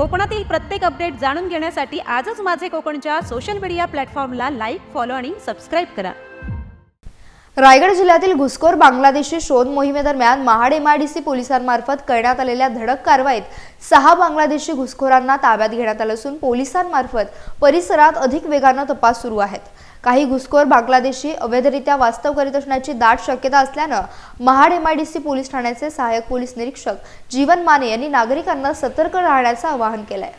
कोकणातील प्रत्येक अपडेट जाणून घेण्यासाठी आजच माझे कोकणच्या सोशल मीडिया प्लॅटफॉर्मला लाईक, फॉलो आणि सबस्क्राईब करा। रायगड जिल्ह्यातील घुसखोर बांगलादेशी शोध मोहिमेदरम्यान महाड MIDC पोलिसांमार्फत करण्यात आलेल्या धडक कारवाईत 6 बांगलादेशी घुसखोरांना ताब्यात घेण्यात आलं असून पोलिसांमार्फत परिसरात अधिक वेगाने तपास सुरू आहेत। काही घुसखोर बांगलादेशी अवैधरित्या वास्तव करीत असण्याची दाट शक्यता असल्यानं महाड MIDC पोलीस ठाण्याचे सहाय्यक पोलीस निरीक्षक जीवन माने यांनी नागरिकांना सतर्क राहण्याचं आवाहन केलंय।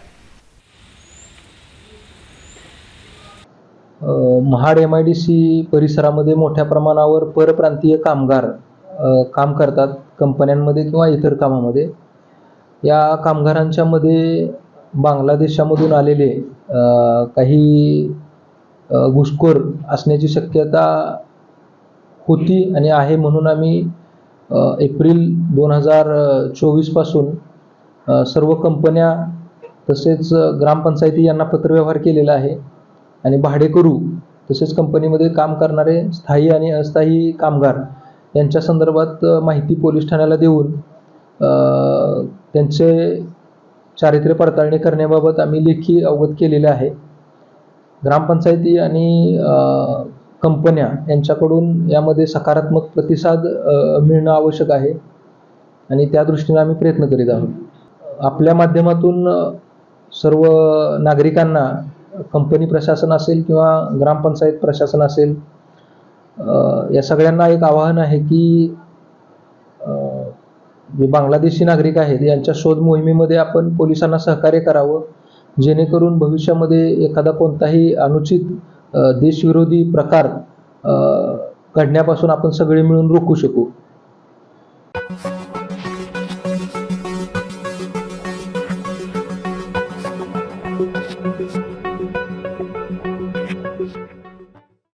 महाड MIDC परिसरामध्ये मोठ्या प्रमाणावर परप्रांतीय कामगार काम करतात, कंपन्यांमध्ये किंवा इतर कामामध्ये। या कामगारांच्या मध्ये बांगलादेशामधून आलेले काही घुसखोर असण्याची शक्यता होती आणि आहे, म्हणून आम्ही एप्रिल 2024 पासून सर्व कंपन्या तसेच ग्रामपंचायती यांना पत्रव्यवहार केलेला आहे आणि भाडेकरू तसेच कंपनीमध्ये काम करणारे स्थायी आणि अस्थायी कामगार यांच्या संदर्भात माहिती पोलीस ठाण्याला देऊन त्यांचे चारित्र्य पडताळणी करण्याबाबत आम्ही लेखी अवगत केलेले आहे। ग्रामपंचायती आणि कंपन्या यांच्याकडून यामध्ये सकारात्मक प्रतिसाद मिळणं आवश्यक आहे आणि त्या दृष्टीने आम्ही प्रयत्न करीत आहोत। आपल्या माध्यमातून सर्व नागरिकांना, कंपनी प्रशासन असेल किंवा ग्रामपंचायत प्रशासन असेल, या सगळ्यांना एक आवाहन आहे की जे बांगलादेशी नागरिक आहेत यांच्या शोध मोहिमेमध्ये आपण पोलिसांना सहकार्य करावं, जेणेकरून भविष्यामध्ये एखादा कोणताही अनुचित देशविरोधी प्रकार घडण्यापासून आपण सगळे मिळून रोखू शकू।